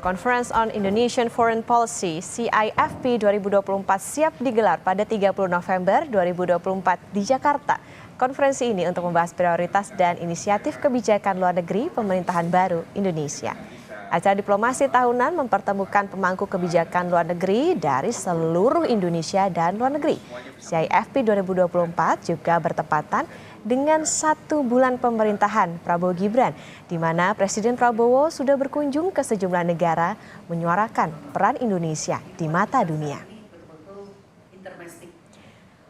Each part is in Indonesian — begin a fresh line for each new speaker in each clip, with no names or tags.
Conference on Indonesian Foreign Policy (CIFP) 2024 siap digelar pada 30 November 2024 di Jakarta. Konferensi ini untuk membahas prioritas dan inisiatif kebijakan luar negeri pemerintahan baru Indonesia. Acara diplomasi tahunan mempertemukan pemangku kebijakan luar negeri dari seluruh Indonesia dan luar negeri. CIFP 2024 juga bertepatan dengan 1 bulan pemerintahan Prabowo Gibran, di mana Presiden Prabowo sudah berkunjung ke sejumlah negara menyuarakan peran Indonesia di mata dunia.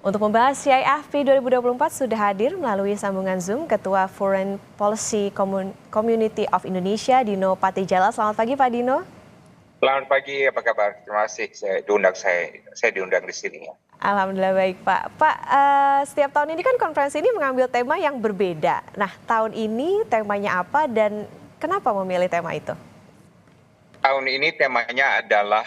Untuk membahas CIFP 2024 sudah hadir melalui sambungan Zoom Ketua Foreign Policy Community of Indonesia, Dino Patijala. Selamat pagi, Pak Dino.
Selamat pagi, apa kabar? Terima kasih saya diundang di sini ya.
Alhamdulillah baik, Pak. Pak, setiap tahun ini kan konferensi ini mengambil tema yang berbeda. Nah, tahun ini temanya apa dan kenapa memilih tema itu?
Tahun ini temanya adalah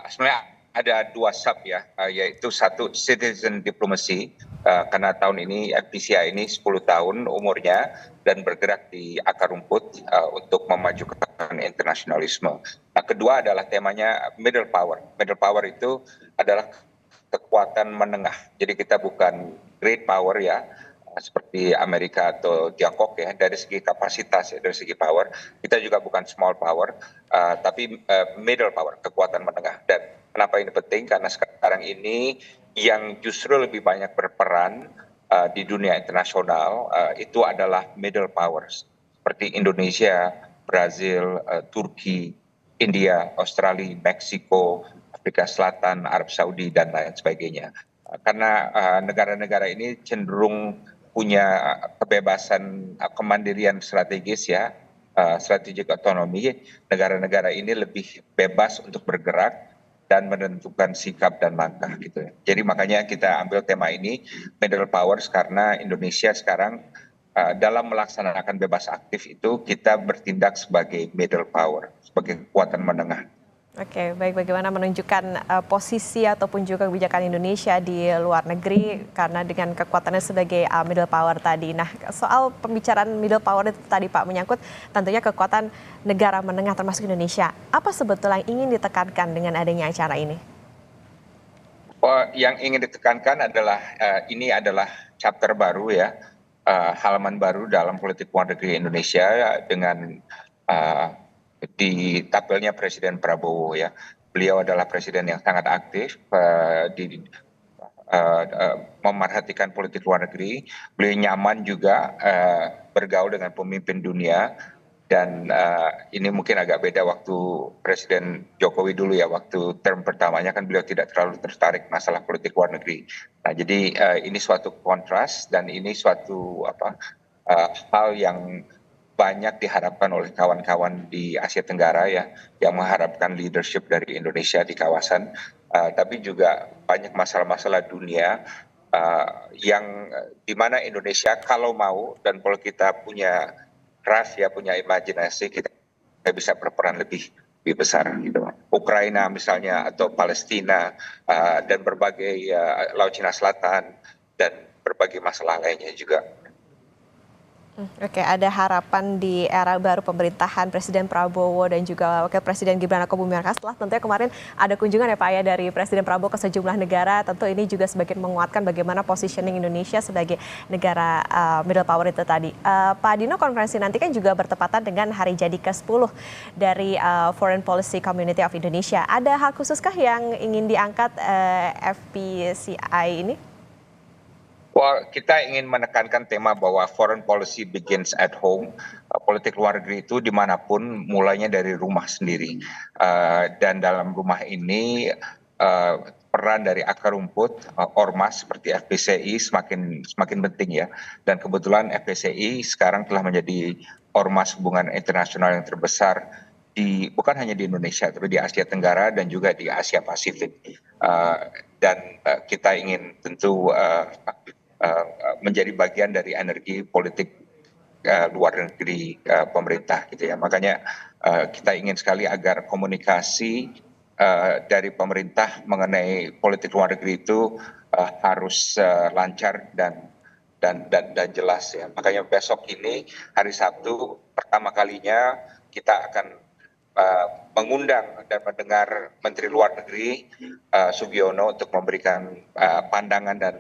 sebenarnya ada 2 sub ya, yaitu satu citizen diplomacy, karena tahun ini FPCI ini 10 tahun umurnya dan bergerak di akar rumput untuk memajukan internasionalisme. Nah, kedua adalah temanya middle power. Middle power itu adalah kekuatan menengah. Jadi kita bukan great power ya, seperti Amerika atau Tiongkok ya, dari segi kapasitas ya, dari segi power. Kita juga bukan small power, tapi middle power, kekuatan menengah. Dan kenapa ini penting? Karena sekarang ini yang justru lebih banyak berperan di dunia internasional itu adalah middle powers. Seperti Indonesia, Brazil, Turki, India, Australia, Meksiko, Afrika Selatan, Arab Saudi, dan lain sebagainya. Karena negara-negara ini cenderung punya kebebasan kemandirian strategis ya, strategic autonomy. Negara-negara ini lebih bebas untuk bergerak dan menentukan sikap dan langkah gitu ya. Jadi makanya kita ambil tema ini, middle powers, karena Indonesia sekarang dalam melaksanakan bebas aktif itu kita bertindak sebagai middle power, sebagai kekuatan menengah.
Oke, baik. Bagaimana menunjukkan posisi ataupun juga kebijakan Indonesia di luar negeri karena dengan kekuatannya sebagai middle power tadi. Nah, soal pembicaraan middle power itu tadi Pak menyangkut tentunya kekuatan negara menengah termasuk Indonesia. Apa sebetulnya yang ingin ditekankan dengan adanya acara ini?
Yang ingin ditekankan adalah ini adalah chapter baru ya, halaman baru dalam politik luar negeri Indonesia dengan ditampilnya Presiden Prabowo ya. Beliau adalah presiden yang sangat aktif memerhatikan politik luar negeri. Beliau nyaman juga bergaul dengan pemimpin dunia, dan ini mungkin agak beda waktu Presiden Jokowi dulu ya, waktu term pertamanya kan beliau tidak terlalu tertarik masalah politik luar negeri. Nah, jadi ini suatu kontras dan ini suatu hal yang banyak diharapkan oleh kawan-kawan di Asia Tenggara ya, yang mengharapkan leadership dari Indonesia di kawasan, tapi juga banyak masalah-masalah dunia yang dimana Indonesia kalau mau dan kalau kita punya rahasia, punya imajinasi, kita bisa berperan lebih besar gitu. Ukraina misalnya atau Palestina dan berbagai Laut Cina Selatan dan berbagai masalah lainnya juga.
Oke, ada harapan di era baru pemerintahan Presiden Prabowo dan juga Wakil Presiden Gibran Rakabuming Raka setelah tentunya kemarin ada kunjungan ya Pak ya dari Presiden Prabowo ke sejumlah negara. Tentu ini juga sebagian menguatkan bagaimana positioning Indonesia sebagai negara middle power itu tadi. Pak Dino, konferensi nanti kan juga bertepatan dengan hari jadi ke-10 dari Foreign Policy Community of Indonesia. Ada hal khususkah yang ingin diangkat FPCI ini?
Wah, kita ingin menekankan tema bahwa foreign policy begins at home. Politik luar negeri itu dimanapun mulainya dari rumah sendiri. Dan dalam rumah ini peran dari akar rumput, ormas seperti FPCI semakin penting ya. Dan kebetulan FPCI sekarang telah menjadi ormas hubungan internasional yang terbesar bukan hanya di Indonesia, tapi di Asia Tenggara dan juga di Asia Pasifik. Dan kita ingin tentu menjadi bagian dari energi politik luar negeri pemerintah gitu ya. Makanya kita ingin sekali agar komunikasi dari pemerintah mengenai politik luar negeri itu harus lancar dan jelas ya. Makanya besok ini hari Sabtu pertama kalinya kita akan mengundang dan mendengar Menteri Luar Negeri Sugiono untuk memberikan pandangan dan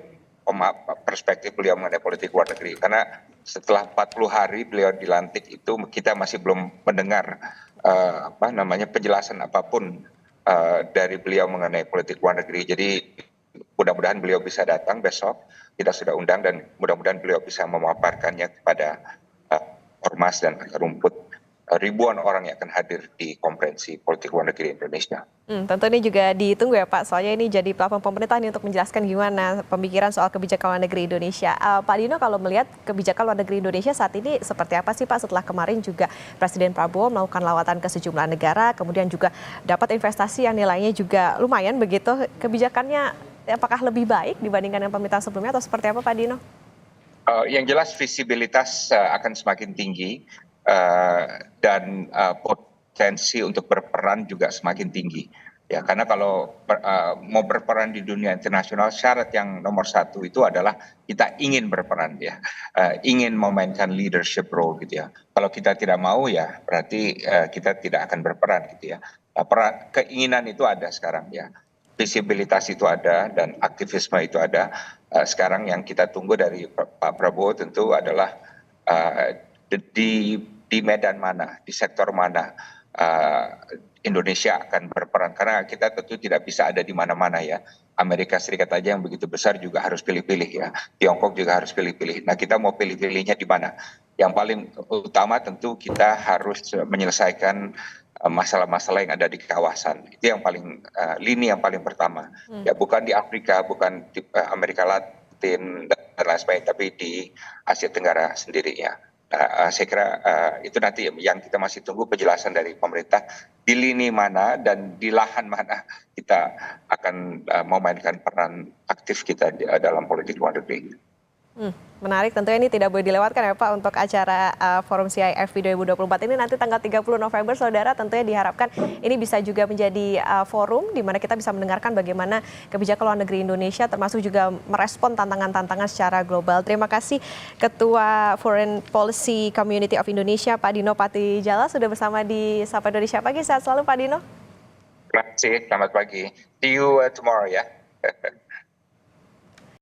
perspektif beliau mengenai politik luar negeri. Karena setelah 40 hari beliau dilantik itu kita masih belum mendengar penjelasan apapun dari beliau mengenai politik luar negeri. Jadi mudah-mudahan beliau bisa datang besok. Kita sudah undang dan mudah-mudahan beliau bisa memaparkannya kepada ormas dan akar rumput ribuan orang yang akan hadir di konferensi politik luar negeri Indonesia.
Tentu ini juga ditunggu ya Pak, soalnya ini jadi platform pemerintah nih untuk menjelaskan gimana pemikiran soal kebijakan luar negeri Indonesia. Pak Dino, kalau melihat kebijakan luar negeri Indonesia saat ini seperti apa sih Pak, setelah kemarin juga Presiden Prabowo melakukan lawatan ke sejumlah negara, kemudian juga dapat investasi yang nilainya juga lumayan begitu, kebijakannya apakah lebih baik dibandingkan dengan pemerintahan sebelumnya atau seperti apa Pak Dino?
Yang jelas visibilitas akan semakin tinggi dan potensi untuk berperan juga semakin tinggi. Ya, karena kalau mau berperan di dunia internasional, syarat yang nomor satu itu adalah kita ingin berperan, ya, ingin memainkan leadership role gitu ya. Kalau kita tidak mau ya berarti kita tidak akan berperan gitu ya. Keinginan itu ada sekarang ya. Visibilitas itu ada dan aktivisme itu ada. Sekarang yang kita tunggu dari Pak Prabowo tentu adalah di medan mana, di sektor mana Indonesia akan berperan. Karena kita tentu tidak bisa ada di mana-mana ya. Amerika Serikat aja yang begitu besar juga harus pilih-pilih ya. Tiongkok juga harus pilih-pilih. Nah, kita mau pilih-pilihnya di mana? Yang paling utama tentu kita harus menyelesaikan masalah-masalah yang ada di kawasan. Itu yang paling lini yang paling pertama. Ya, bukan di Afrika, bukan di Amerika Latin dan lain sebagainya, tapi di Asia Tenggara sendiri ya. Saya kira itu nanti yang kita masih tunggu penjelasan dari pemerintah di lini mana dan di lahan mana kita akan memainkan peran aktif kita dalam politik luar negeri.
Menarik, tentunya ini tidak boleh dilewatkan ya Pak untuk acara Forum CIFP 2024 ini nanti tanggal 30 November saudara, tentunya diharapkan ini bisa juga menjadi forum di mana kita bisa mendengarkan bagaimana kebijakan luar negeri Indonesia termasuk juga merespon tantangan-tantangan secara global. Terima kasih Ketua Foreign Policy Community of Indonesia Pak Dino Patijala sudah bersama di Sapa Indonesia Pagi. Sehat selalu Pak Dino.
Terima kasih, selamat pagi. See you tomorrow ya.